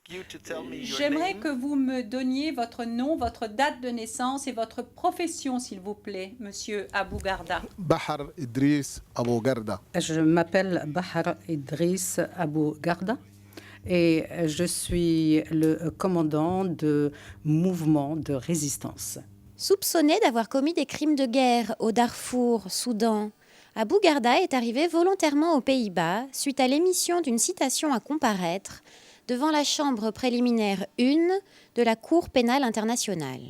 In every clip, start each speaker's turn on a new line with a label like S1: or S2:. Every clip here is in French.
S1: J'aimerais que vous me donniez votre nom, votre date de naissance et votre profession, s'il vous plaît, Monsieur Abou Garda.
S2: Bahar Idriss Abou Garda.
S3: Je m'appelle Bahar Idriss Abou Garda et je suis le commandant de mouvement de résistance.
S4: Soupçonné d'avoir commis des crimes de guerre au Darfour, Soudan, Abou Garda est arrivé volontairement aux Pays-Bas suite à l'émission d'une citation à comparaître devant la chambre préliminaire 1 de la Cour pénale internationale.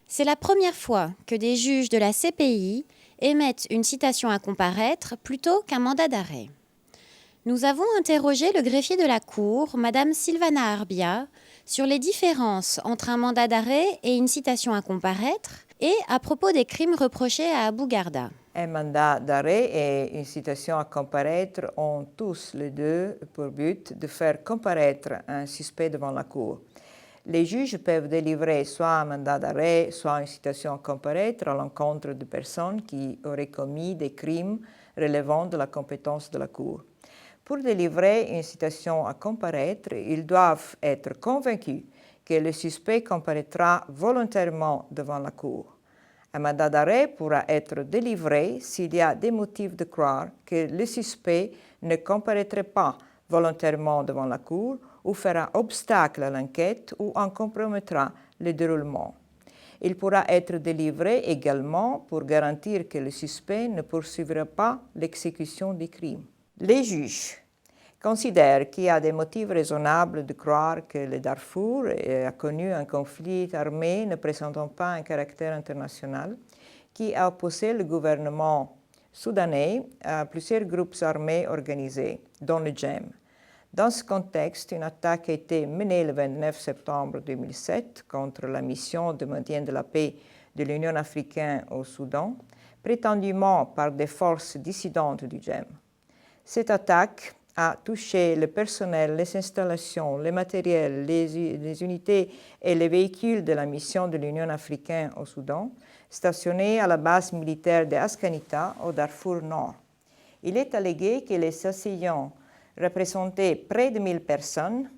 S4: C'est la première fois que des juges de la CPI émettent une citation à comparaître plutôt qu'un mandat d'arrêt. Nous avons interrogé le greffier de la Cour, Madame Sylvana Arbia, sur les différences entre un mandat d'arrêt et une citation à comparaître et à propos des crimes reprochés à Abou Garda.
S5: Un mandat d'arrêt et une citation à comparaître ont tous les deux pour but de faire comparaître un suspect devant la Cour. Les juges peuvent délivrer soit un mandat d'arrêt, soit une citation à comparaître à l'encontre de personnes qui auraient commis des crimes relevant de la compétence de la Cour. Pour délivrer une citation à comparaître, ils doivent être convaincus que le suspect comparaîtra volontairement devant la Cour. Un mandat d'arrêt pourra être délivré s'il y a des motifs de croire que le suspect ne comparaîtrait pas volontairement devant la Cour ou fera obstacle à l'enquête ou en compromettra le déroulement. Il pourra être délivré également pour garantir que le suspect ne poursuivra pas l'exécution du crime. Les juges considèrent qu'il y a des motifs raisonnables de croire que le Darfour a connu un conflit armé ne présentant pas un caractère international qui a opposé le gouvernement soudanais à plusieurs groupes armés organisés, dont le GEM. Dans ce contexte, une attaque a été menée le 29 septembre 2007 contre la mission de maintien de la paix de l'Union africaine au Soudan, prétendument par des forces dissidentes du GEM. Cette attaque a touché le personnel, les installations, le matériel, les unités et les véhicules de la mission de l'Union africaine au Soudan, stationnés à la base militaire de Askanita au Darfour Nord. Il est allégué que les assaillants représentaient près de 1000 personnes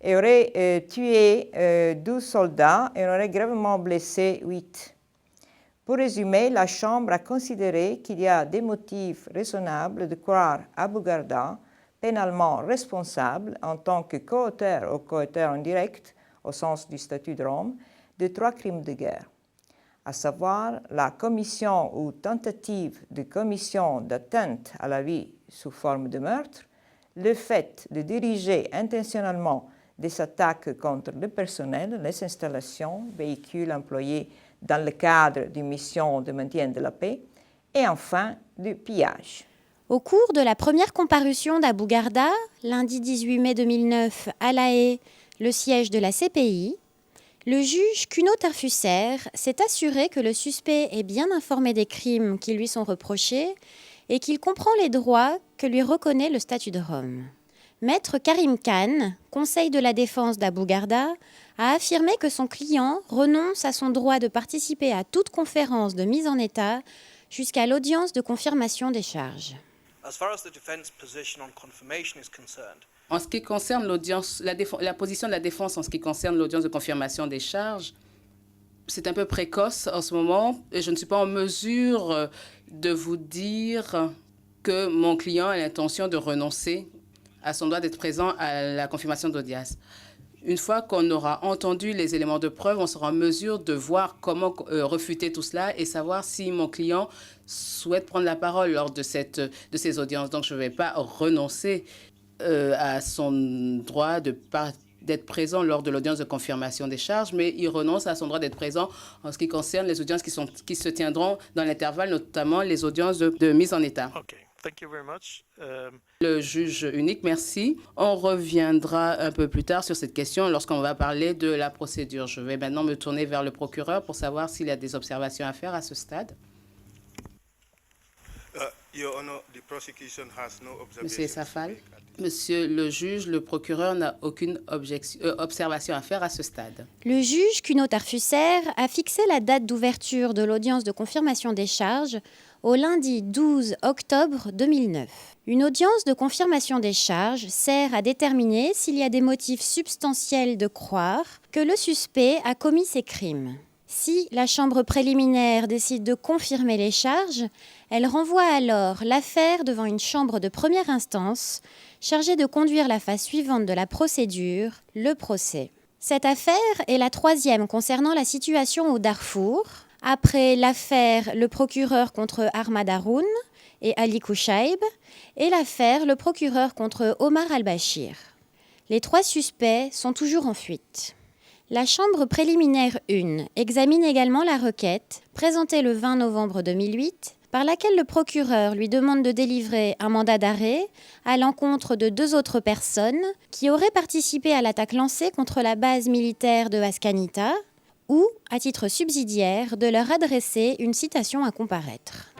S5: et auraient tué 12 soldats et auraient gravement blessé 8. Pour résumer, la Chambre a considéré qu'il y a des motifs raisonnables de croire Abou Garda pénalement responsable en tant que coauteur ou coauteur indirect, au sens du statut de Rome, de 3 crimes de guerre, à savoir la commission ou tentative de commission d'atteinte à la vie sous forme de meurtre, le fait de diriger intentionnellement des attaques contre le personnel, les installations, véhicules employés dans le cadre d'une mission de maintien de la paix, et enfin du pillage.
S4: Au cours de la première comparution d'Abou Garda, lundi 18 mai 2009 à La Haye, le siège de la CPI, le juge Cuno Tarfusser s'est assuré que le suspect est bien informé des crimes qui lui sont reprochés et qu'il comprend les droits que lui reconnaît le statut de Rome. Maître Karim Khan, conseil de la défense d'Abou Garda, a affirmé que son client renonce à son droit de participer à toute conférence de mise en état jusqu'à l'audience de confirmation des charges.
S6: En ce qui concerne la position de la défense en ce qui concerne l'audience de confirmation des charges, c'est un peu précoce en ce moment et je ne suis pas en mesure de vous dire que mon client a l'intention de renoncer à son droit d'être présent à la confirmation d'audience. Une fois qu'on aura entendu les éléments de preuve, on sera en mesure de voir comment refuter tout cela et savoir si mon client souhaite prendre la parole lors de ces audiences. Donc, je ne vais pas renoncer à son droit d'être présent lors de l'audience de confirmation des charges, mais il renonce à son droit d'être présent en ce qui concerne les audiences qui se tiendront dans l'intervalle, notamment les audiences de mise en état.
S7: Okay. Thank you very much.
S6: Le juge unique, merci. On reviendra un peu plus tard sur cette question lorsqu'on va parler de la procédure. Je vais maintenant me tourner vers le procureur pour savoir s'il y a des observations à faire à ce stade.
S8: Your Honor, the prosecution has no observation.
S6: Monsieur Safal, Monsieur le juge, le procureur n'a aucune observation à faire à ce stade.
S4: Le juge Cuno Tarfusser a fixé la date d'ouverture de l'audience de confirmation des charges au lundi 12 octobre 2009. Une audience de confirmation des charges sert à déterminer s'il y a des motifs substantiels de croire que le suspect a commis ces crimes. Si la chambre préliminaire décide de confirmer les charges, elle renvoie alors l'affaire devant une chambre de première instance chargée de conduire la phase suivante de la procédure, le procès. Cette affaire est la troisième concernant la situation au Darfour, après l'affaire le procureur contre Ahmad Haroun et Ali Kouchaïb et l'affaire le procureur contre Omar al-Bashir. Les 3 suspects sont toujours en fuite. La chambre préliminaire 1 examine également la requête, présentée le 20 novembre 2008, par laquelle le procureur lui demande de délivrer un mandat d'arrêt à l'encontre de 2 autres personnes qui auraient participé à l'attaque lancée contre la base militaire de Ascanita ou, à titre subsidiaire, de leur adresser une citation à comparaître.